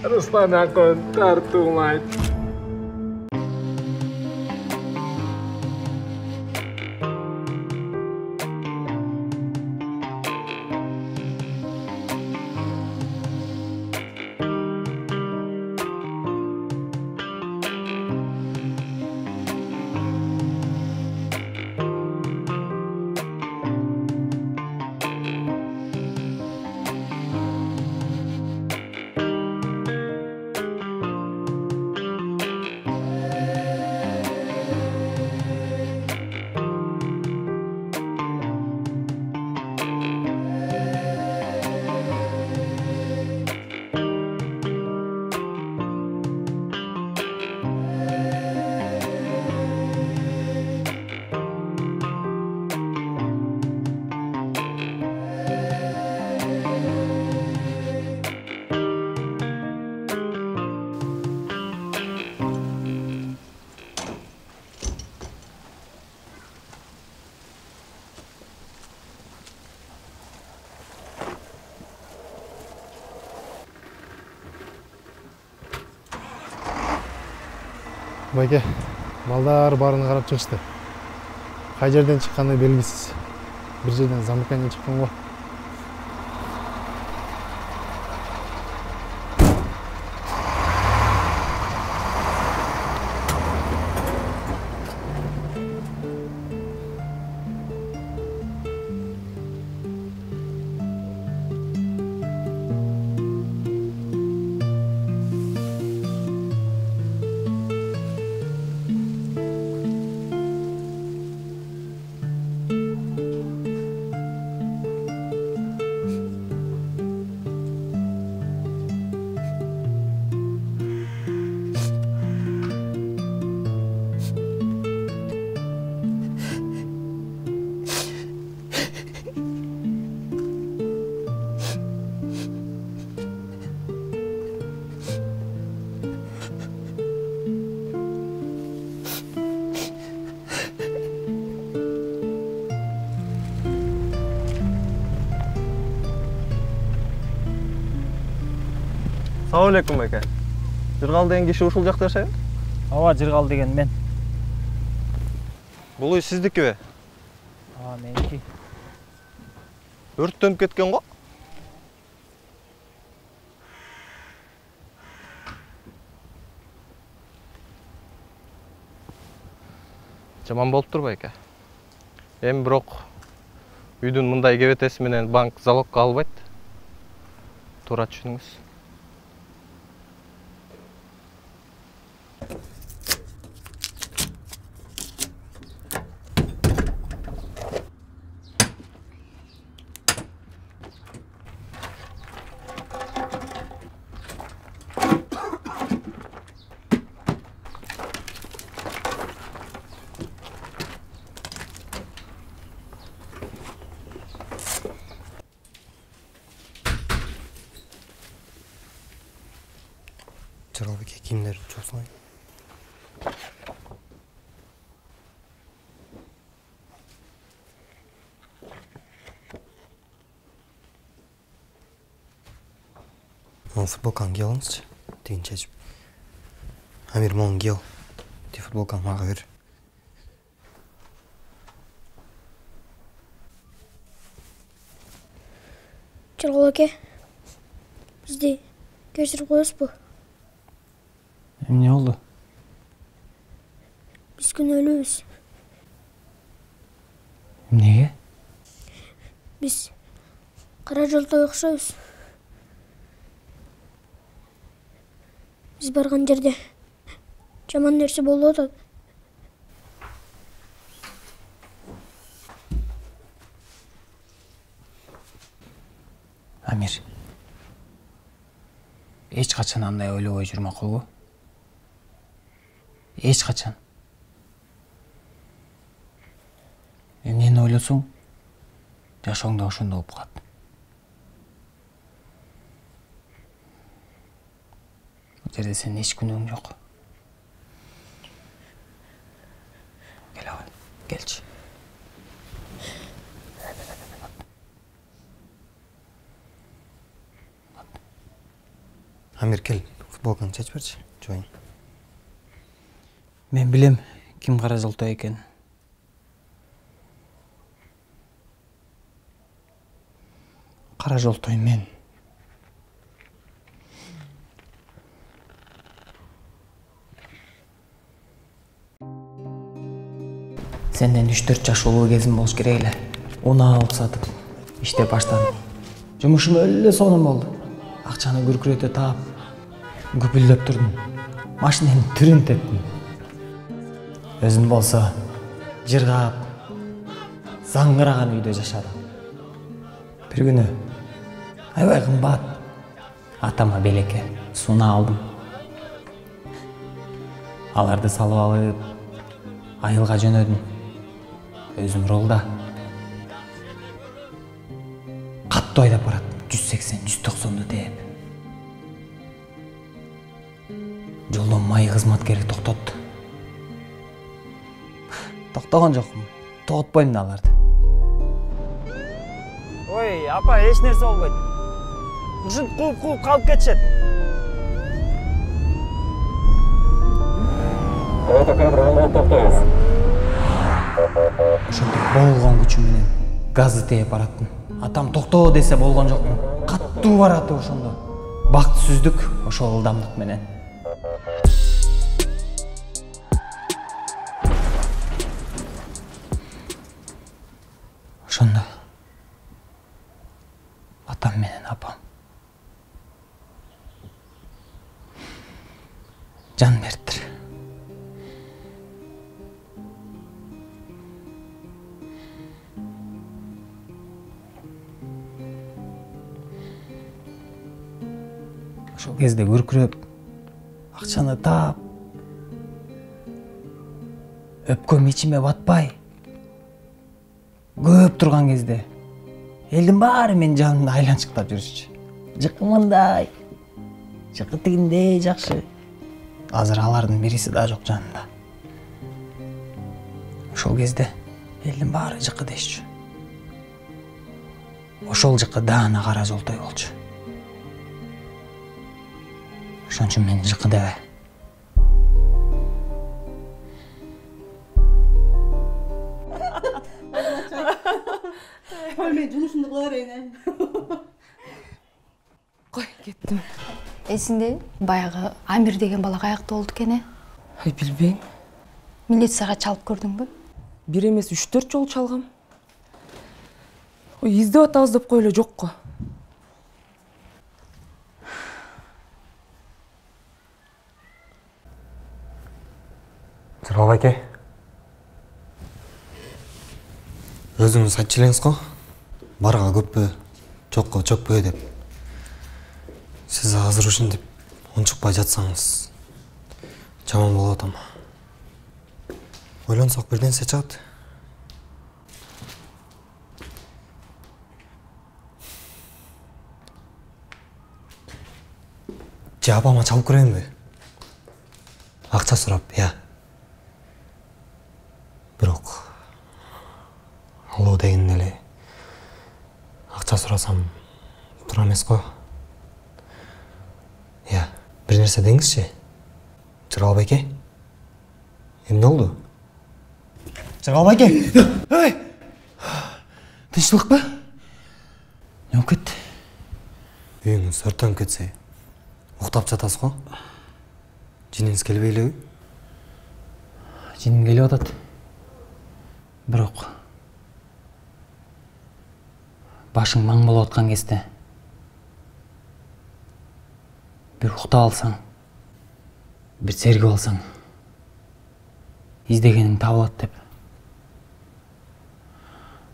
Ruslan akın tartılmaydı. Байке, балдар барын қарап чыгышты. Кай жерден чыкканы белгисиз. Бир жерден замыкание чыккан го. Салам алейкум байке. Жыргал деген киши ушул жакта жашайбы? Ооба, Жыргал деген мен. Бул үй сиздикиби? Меники. Өрттөнүп кеткен го? Жаман болуптур байке. Эми бирок үйдүн мындай кебетеси менен банк залогко албайт. Туура түшүнүңүз. Жыргалбеке кийимдерин жуусуңай. Футболканы киіп алыңызчы, тигин чечип. Амир, моны киіп ал. Ти футболканы мага бер. Жыргал аке, бизди кечирип коесузбу? Эмне болду? Биз күнөөлүүбүз. Эмнеге? Биз кара жолдой окшойбуз. Биз барган жерде жаман нерсе болуп атат. Амир. Эч качан андай ойлобой жүрмө колго. Эч качан. Эмнени ойлосоң, жашооң да ошондой болуп калат. Бул жерде сенин эч күнөөң жок. Кел абай, келчи. Амир, кел, футболканы чечип берчи, жуайын. Мен билем ким кара жолтой экен. Кара жолтой мен. Сенден 3-4 жаш улуу кезим болуш керек эле. Унаа сатып иштеп баштадым. Жумушум эле сонун болду. Акчаны күркүрөтө таап, күпүлдөп турдум. Машинанын түрүн тептим. Өзүм болсо жыргап, заңгыраган үйдө жашадым. Бир күнү аябай кымбат атама белекке сууна алдым. Аларды салып алып, айылга жөнөдүм. Өзүм ролда. Каттуу айдап барат, 180-190 тээп. Жолдон май кызматкери токтотту. Токтогон жокмун. Тоготпойм да аларды. Ой, апа, эч нерсе болбойт. Ушинтип кууп калып кетишет. Ошентип болгон күчүм менен газды тээп бараттым. Атам токтоо десе болгон жокмун. Каттуу бараты ошондо. Бактысыздык ошол ылдамдык менен. Ошондо атам менен апам жан бериптир. Ошол кезде күркүрөп, акчаны таап, өпкөм ичиме батпай, көп турган кезде элдин баары менин жанымда айланчыктап жүрүшчү. Жыкы мындай, жыкы тигиндей жакшы. Азыр алардын бириси да жок жанымда. Ошол кезде элдин баары жыкы дешчү. Ошол жыкы даана кара жолтой болчу. Ошон үчүн мен жыкы дебе. Мен жумушумду кыла берейин. Кой, кеттим. Эсинде баягы Амир деген бала каякта болду экен? Ай, билбейм. Милицияга чалып көрдүңбү? Бир эмес 3-4 жолу чалгам. Ой, издеп атабыз деп коеле жокко. Жыргал аке. Өзүңүз айтчу элеңиз го. Барга көппү, жокко чөкпө деп. Сиз азыр ушинтип унчукпай жатсаңыз жаман болот ама. Ойлонсок бир нерсе чыгат. Же апама чалып көрөйүнбү? Акча сурап, я. Бирок алуу деген эле акча сурасам туура эмес го. Я, бир нерсе деңизчи. Жыргал байке. Эмне болду? Жыргал байке. Эй! Тынччылыкпы? Не болуп кетти? Үйүңүз өртөнүп кетсе, уктап жатасыз го? Жиниңиз келбей элеби? Жиним келип атат. Бирок башың маң болуп аткан кезде бир уктап алсаң, бир сергип алсаң, издегениң табылат деп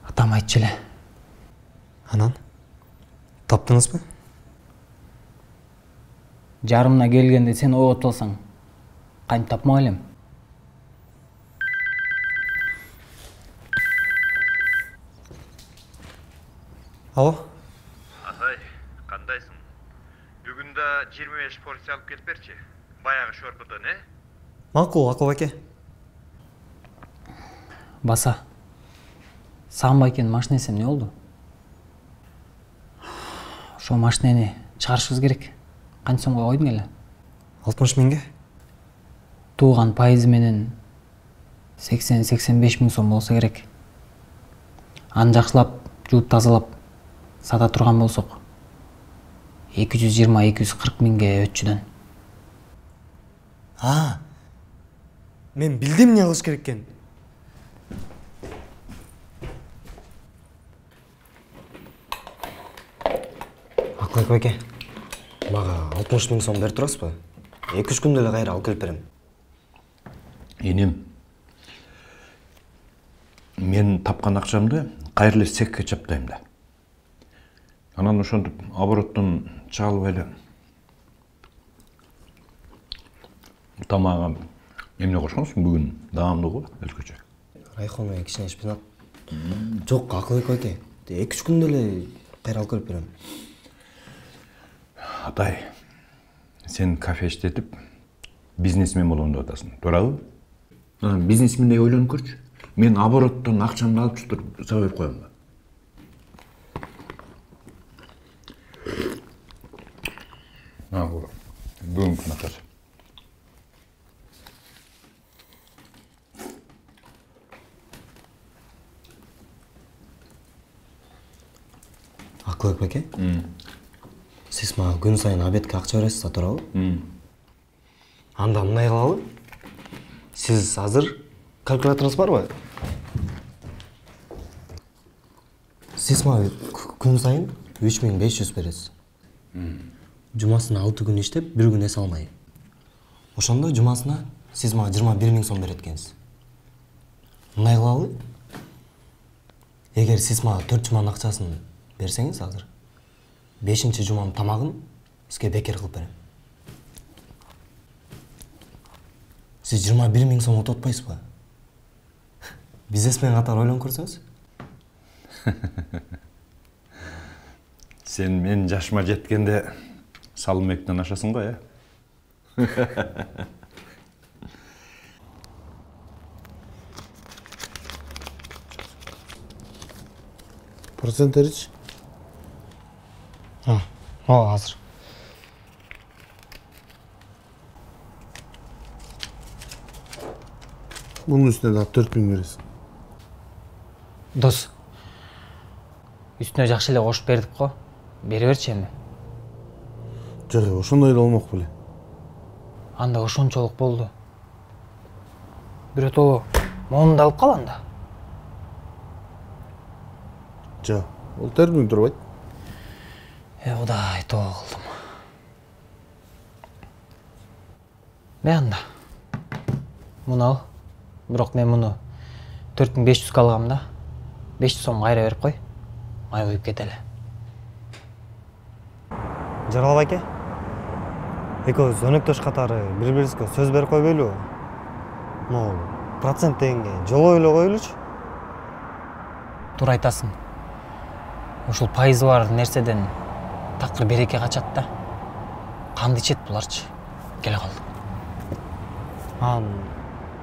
атам айтчу эле. Анан таптыңызбы? Жарымына келгенде сен ойготуп алсаң, кантип тапмак элем? Алло? Атай, кандайсың? Бүгүн да 25 полиция алып келип берчи. Баягы шорпудан, Макул, Акыл аке. Баса, сагын байкенин машинеси эмне болду? Ошол машинени чыгарышыбыз керек. Канча сомго койдуң эле? 60 миңге. Тууган пайызы менен 80-85 миң сом болсо керек. Аны жакшылап, жууп тазалап сата турган болсок 220-240 миңге өтчүдөн. Мен билдим эмне кылыш керек экен. Акылбек байке, мага 60 миң сом берип турасызбы? 2-3 күндө эле кайра алып келип берем. Енем, мен тапқан ақшамды қайырлы секке чаптайм да. Анан ошентип обороттон чалып эле тамагым эмне кошконсуң бүгүн? Даамдуу өзгөчө. Райхон менен кичине шпинат. Жок, Акылбек байке, 2-3 күндө эле кайра алып келип берем. Атай, сен кафе иштетип бизнесмен болом деп атасың, туурабы? Бизнесмендей ойлонуп көрчү. Мен обороттон акчамды алып туруп сага берип коем да. Бүгүнкү акчасы. Акылбек байке? Сиз мага күн сайын обедке акча бересиз да, туурабы? Анда мындай кылалы. Сиз азыр калькуляторуңуз барбы? Сиз мага күн сайын 3500 бересиз. Жумасына 6 күн иштеп, 1 күн эс алмай. Ошондо жумасына сиз мага 21 миң сом берет экенсиз. Мындай кылалы. Эгер сиз мага 4 жуманын акчасын берсеңиз азыр, 5-чи жуманын тамагын сизге бекер кылып берем. Сиз 21 миң сом утуп атпайсызбы? Бизнесмен катары ойлонуп көрсөңүз. Сен мен жашыма жеткенде салымбектен ашасың го, э? Проценттеричи? Азыр. Bunun üstüne daha 4 bin verirsin. Дос, үстүнө жакшы эле кошуп бердик го. Бере берчи эми. Жок, ошондой эле болмок беле. Анда ошончолук болду. Бирөтө моунду алып кал анда. Жок, ол 4 миң турбайт. Кудай тоо кылдым. Анда. Муну ал. Бирок мен муну 4500 алгам да. 500 сом кайра берип кой. Май куюп кетели. Жарал байке, экөөбүз өнөктөш катары бири-бирибизге сөз берип койбойлубу? Могу процент дегенге жолой эле коелучу. Туура айтасың. Ушул пайызы бар нерседен такыр береке качат да. Канды ичет буларчы. Келе калдык.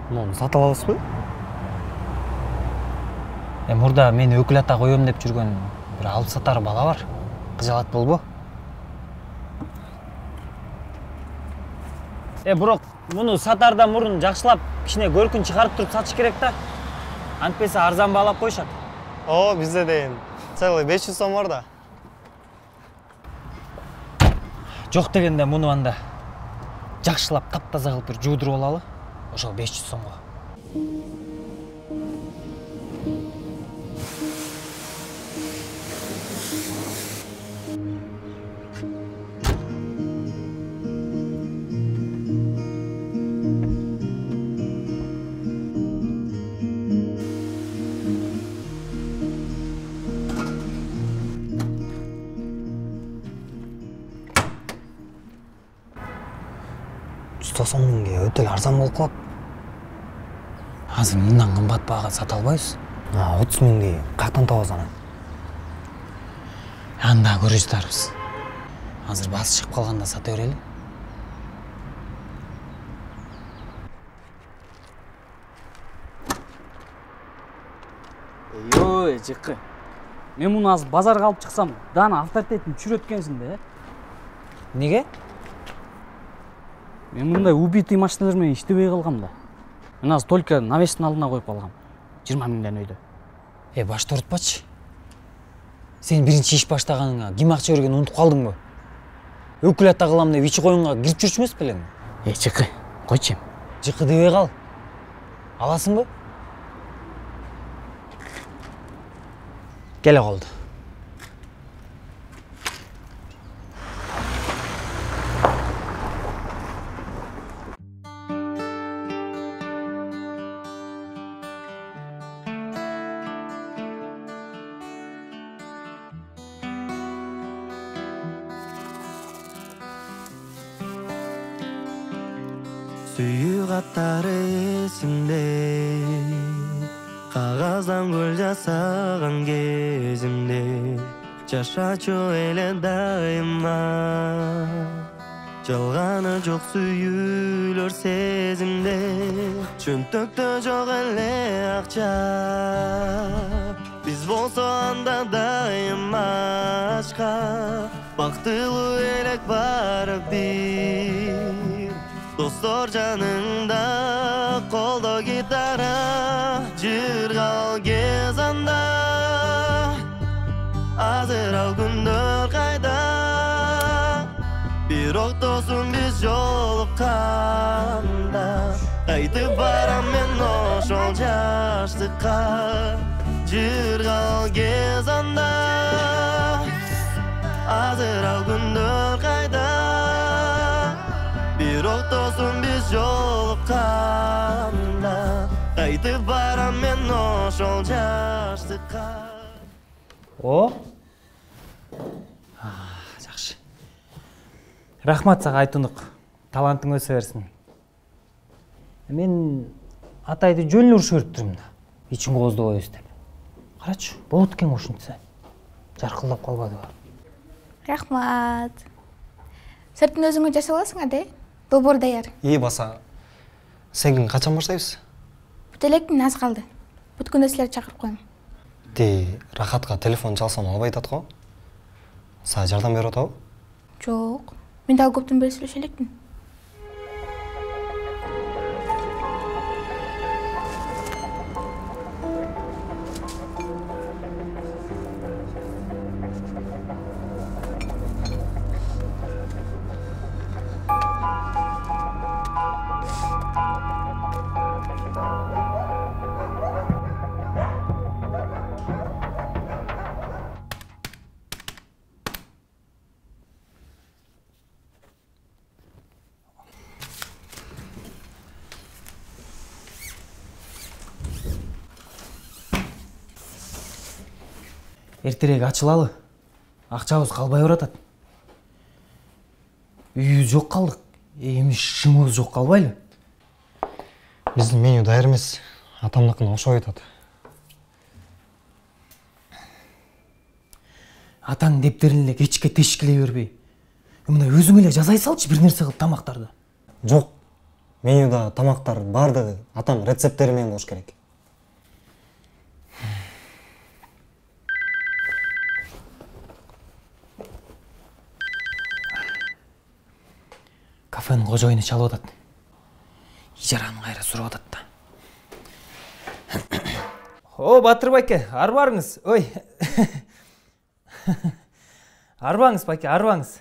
Муну сата алабызбы? Мурда мени өкүл ата коем деп жүргөн бир алып сатар бала бар. Кыжалат болбо? Бирок муну сатардан мурун жакшылап кичине көркүн чыгарып туруп сатыш керек да. Антпесе арзан баалап коюшат. Бизде дейм. Целый 500 сом бар да. Жок дегенде муну анда жакшылап таптаза кылып бир жуудуруп алалы. Ошол 500 сомго. Тосон миңге өтө эле арзан болуп калат. Азыр мындан кымбат баага сата албайбыз. 30 миңди каяктан табабыз аны? Анда көрүштарбыз. Азыр басы чыгып калганда сата берели. Ой, жыкы. Мен муну азыр базарга алып чыксам, дана авторитетин түшүрөт экенсиң да. Неге? Мен мындай убитый машиналар менен иштебей калгам да. Мен азыр только навестин алдына коюп алгам. 20 миңден өйдө. Башты урутпачы. Сен биринчи иш баштаганыңа ким акча бергенин унутуп калдыңбы? Өкүлатта кылам деп ичи коюнга кирип жүрчү эмес белең? Жыкы, койчу. Жыкы дебей кал. Аласыңбы? Келе калды. Сүйүү каттары эсимде, кагаздан гүл жасаган кезимде, жашачу эле дайыма, жалганы жок сүйүүлөр сезимде, чөнтөктө жок эле акча, биз болсо анда дайыма ачка, бактылуу элек баары бир. Dostlar canında, kolda gitara, jırgal gezanda, hazır al gündür kayda. Bir oktosum biz jolukanda, kaytıp baram men oşol jaştıkka, jırgal gezanda, hazır al gündür kayda. Bir oktosum biz jolukanda, kaytıp baram men oşol jaştıkka. О? Жакшы. Рахмат сага Айтунук. Талантың өсө берсин. Мен атайды жөн эле урушуп өтүрүм да. Ичиң кооздобойбуз деп. Карачы, болот экен ушунча. Жаркылдап калбадыбы? Рахмат. Сыртын өзүңө жасаласың аде? Долбоор даяр. Баса. Сен качан баштайбыз? Бүт электин аз калды. Бүткөндө силерди чакырып коем. Рахатка телефон чалсам албай атат го. Сага жардам берип атабы? Жок. Мен дагы көптөн бери сүйлөшө элекмин. Эртерээк ачылалы. Акчабыз калбай баратат. Үйүбүз жок калдык. Эми шымыбыз жок калбайлы? Биздин меню даяр эмес. Атамдыкына окшоп атат. Атаң дептерин эле кечке тешкилей бербей. Мына өзүң эле жазай салчы бир нерсе кылып тамактарды. Жок. Менюда тамактар бардыгы атам рецепттери менен болуш керек. Кафенин кожоюну чалып атат. Ижараны кайра сурап атат да. О, Батыр байке, арбаңыз. Ой. Арбаңыз байке, арбаңыз.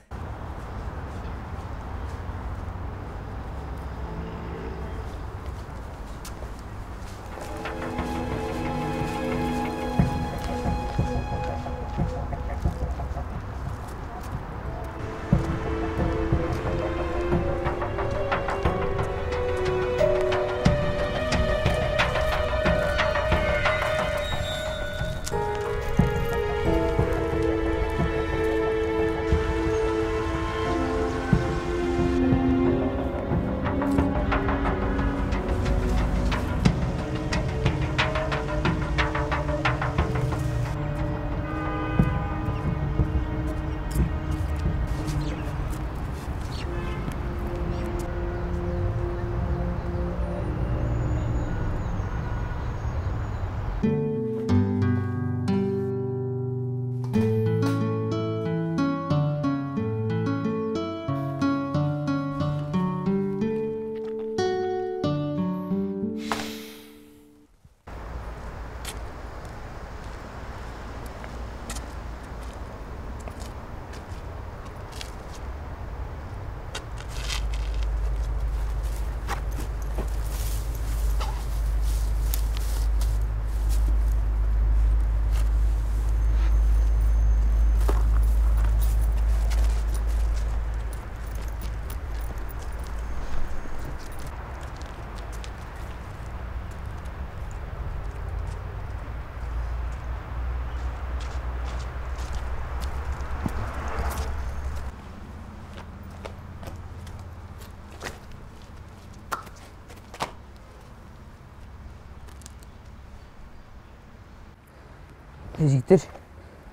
Жигиттер,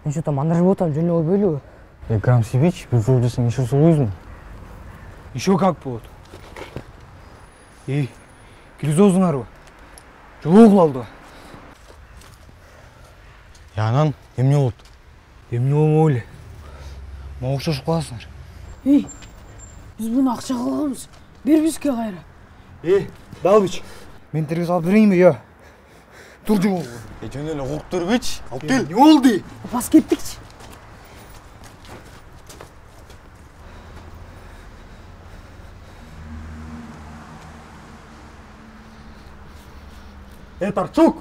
мен что-то мандырып отам, жөн эле койбойлубу? Грамм Сибич, бир жол десең еще сулуйсуң. Еще как болот. Киргизе озуңарбы? Жолу кылалды. Анан эмне болот? Эмне болмок эле. Мага окшошуп каласыңар. Биз буну акчага алганбыз. Бер бизге кайра. Далбич, мен тергиз алып берейинби, я? Тур жумол. Жөн эле угуп турбуч, алып кел. Не болду? Бас кеттикчи. Тарчук!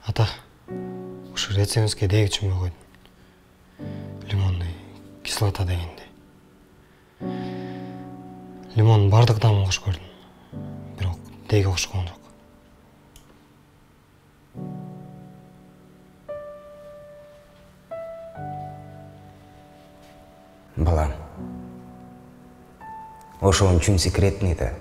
Ата, ушу рецептке деги түшүнбөй койдум. Лимонный кислота дегенде. Лимон бардык дамын кош көрдүм. Бирок деги кошкон жок. Балам, ошон чүн секретный да.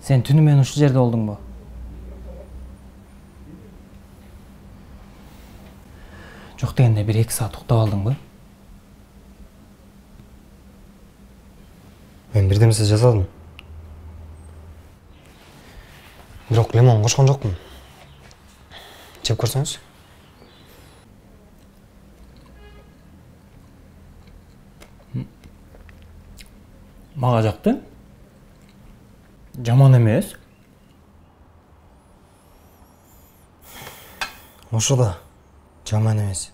Sen түнү менен ушул жерде болдуңбу? Жок дегенде 1-2 саат уктап алдыңбы? Мен бирдемсе жазалдым. Бирок лимон кошкон жокмун. Жеп көрсөңүз. Мага жакты. Жаман эмес. Ошо да жаман эмес.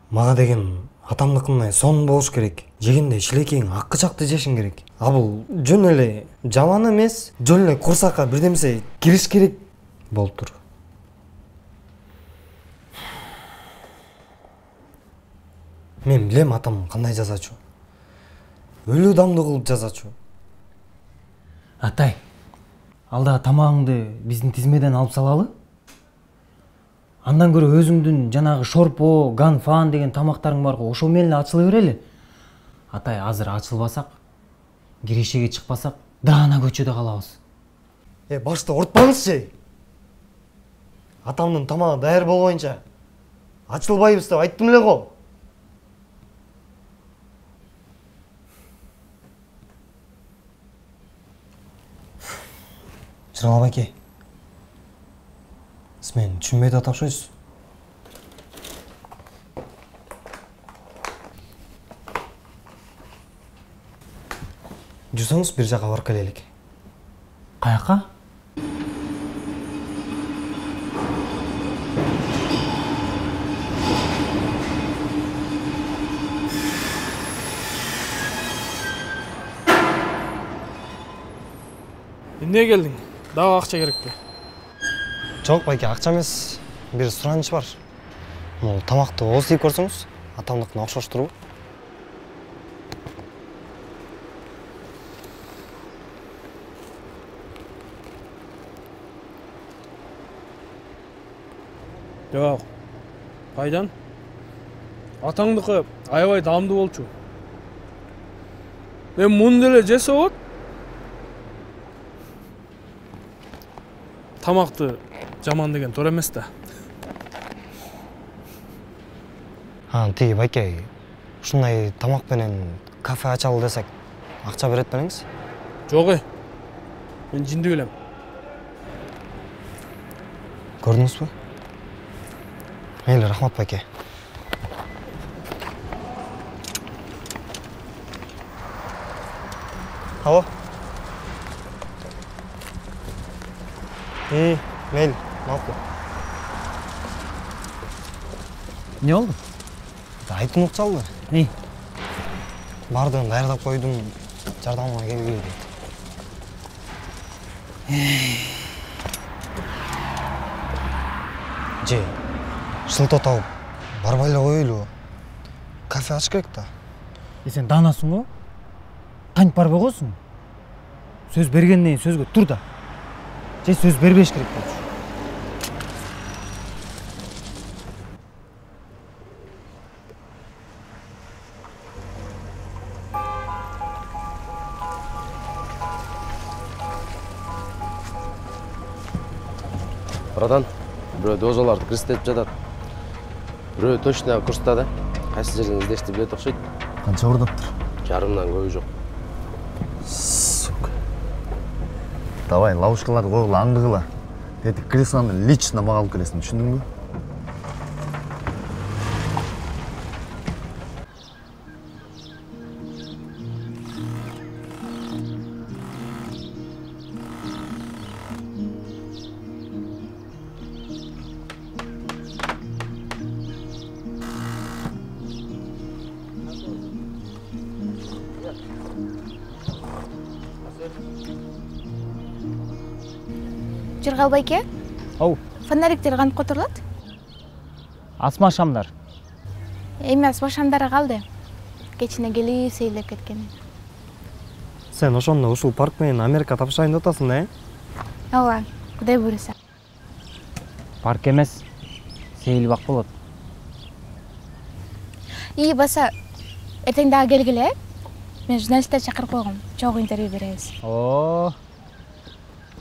Мага деген атамдыкындай сон болуш керек. Жегенде шилекең акы жакты жешиң керек. А бул жөн эле жаман эмес, жөн эле курсакка бирдемсе кириш керек болуп тур. Мен билем атам кандай жазачу. Өлүү дамды кылып жазачу. Атай, алда тамагыңды биздин тизмеден алып салалы. Андан көрө өзүңдүн жанагы шорпо, ган, фан деген тамактарың бар го, ошол менен ачыла берели. Атай, азыр ачылбасак, киришеге чыкпасак, даана көчөдө калабыз. Башты ортпаңызчы. Атамдын тамагы даяр болбойнча ачылбайбыз деп айттым эле го. Жыргалап аке. Сиз мени түшүнбөй да тапшырсыз. Жүрсөңүз бир жака барып келелик. Каяка? Эмне келдиң? Дагы акча керекпи? Жок байке, акча эмес. Бир сураныч бар. Могу тамакты ооз тийип көрсөңүз, атамдыкына окшош турбу? Жок. Кайдан? Атаңдыкы аябай даамдуу болчу. Мен муну деле жесе болот. Тамакты жаман деген туура эмес да. Тиги байке, ушундай тамак менен кафе ачалы десек, акча берет белеңиз? Жок, мен жинди билем. Көрдүңүзбү? Мейли, рахмат байке. Алло. Мейли, макул. Не болду? Айтынып чалды. Бардығын даярдап койдум, жардамыма келгиле дейт. Же, шылтоо тауып, барбай эле коелу. Кафе ачыш керек да. Сен данасың го? Кантип барбай коесуң? Сөз бергенден кийин сөзгө тур да. Же сөз бербеш керек болчу. Братан, бирөө дозаларды кырстетип жатат. Бирөө точно курста да. Кайсы жерден издешти билет окшойт. Канча урдаптыр? Жарымдан көбү жок. Сука. Давай, ловушкаларды койгула, аңдыгыла. Эти креслоны лично мага алып келесиң, түшүндүңбү? Жыргал байке? Оу. Фонариктер кантип которулат? Асма шамдар. Эми асма шамдары калды. Кечине келип сейлеп кеткен. Сен ошондо ушул парк менен Америка тапшырайын деп атасың да, Ооба, Кудай буйруса. Парк эмес, сейилип ак болот. Баса, эртең дагы келгиле. Мен журналисттер чакырып койгом. Чогуу интервью беребиз.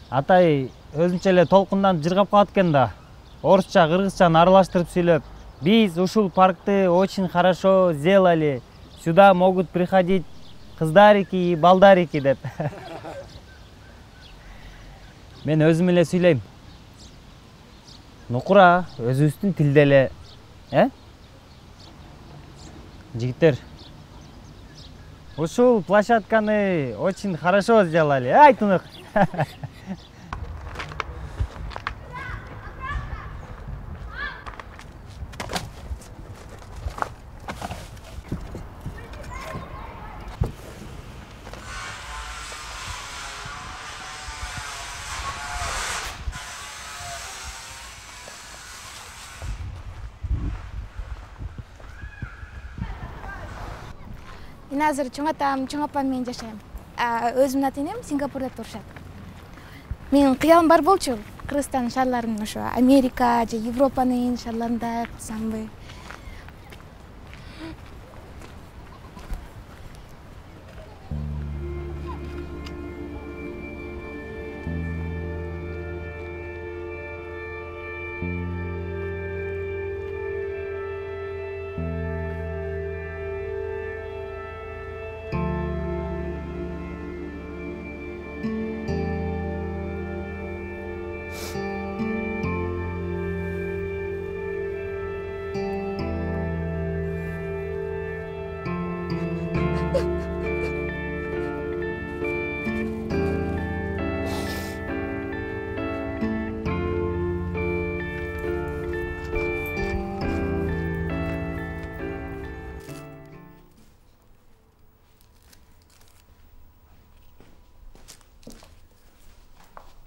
Атай өзүнчө эле толкундан жыргап калат экен да. Орусча, кыргызчаны аралаштырып сүйлөп, биз ушул паркты очень хорошо сделали. Сюда могут приходить кыздарики и балдарики деп. Мен өзүм эле сүйлөйм. Нукура, өзүбүздүн тилде эле, Жигиттер, ушул площадканы очень хорошо сделали, Айтынык. Мен азыр чоң атам, чоң апам менен жашайм. Өзүмдүн ата-энем Сингапурда турушат. Менин кыялым бар болчу. Кыргызстан шаарларын ошо Америка же Европанын шаарларында кылсамбы.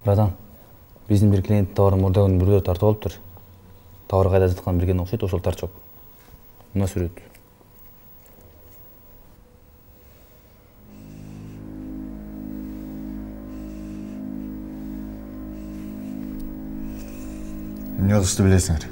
Братан, биздин бир клиент товарын мурда күнү бирөө тартып алыптыр. Товар кайда жаткан билген окшойт, ошол тартчок. Мына сүрөт. Эмне кылышты билесиңер?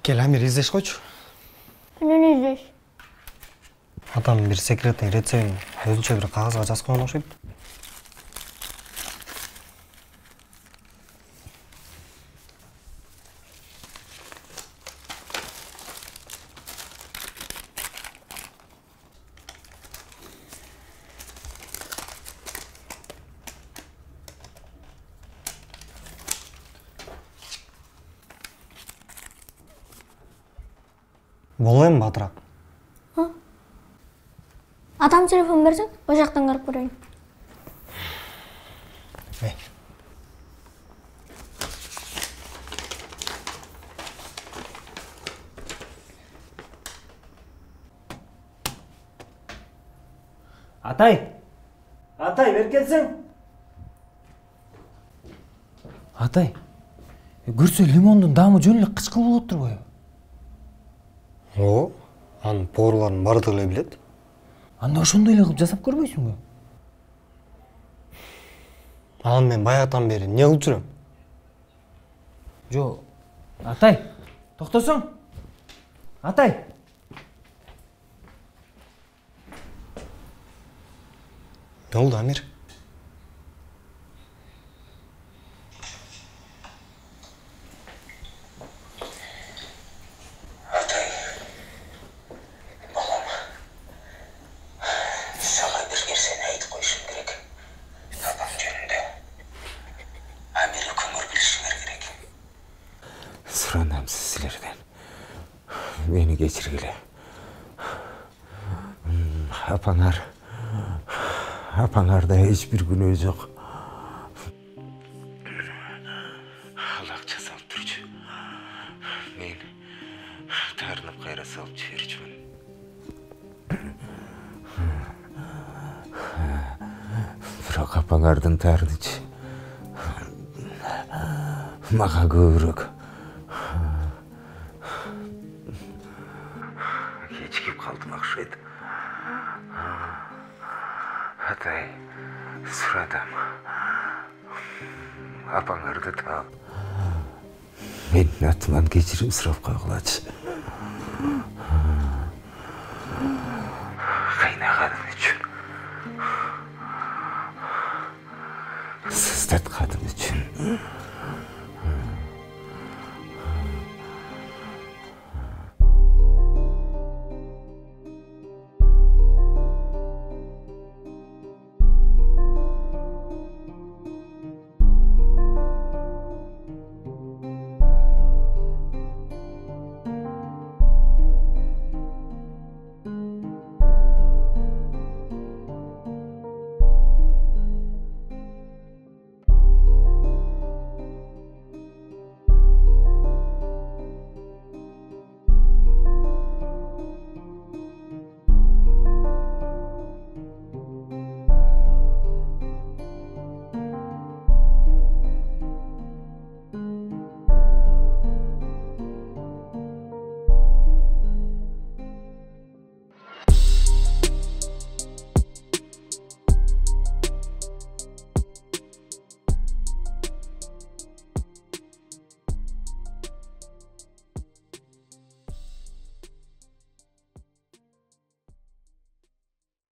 Кел, Амир, издеш койчу. Эмнени издейш? Атам бир секретный рецептин өзүнчө бир кагазга жазып койгон окшойт. Боло эми батыраак? Атам телефон берсең, о жактан карап көрөйүн. Атай! Атай, бер келсең. Атай, көрсө лимондун даамы жөн эле кычкыл болуп турбайбы? О, анын поварларын бардыгы эле билет. Анда ошондой эле кылып жасап көрбөйсүңбү? Аны мен баягытан бери эмне кылып жүрөм? Жо, Атай, токтосоң. Атай. Ne oldu Amir? Atay, balam, sana bir kerseni aytып koyuşum gerek. Apam jönünde. Amir'e kömür bilişinger gerek. Сұранам сіздерден. Мені кечиргиле. Апаңарда ешбір күнөө жок. Алак жасап турчу. Мен тарынып кайра салып жиберчүмүн. Бирок апаңардын тарынычы мага көбүрөөк. Кечигип калдым окшойт. Атай, сурадым. Апаңарды таап. Менин атыман кечирим сурап койгулачы. Кайнаганым үчүн. Сыздатканым үчүн.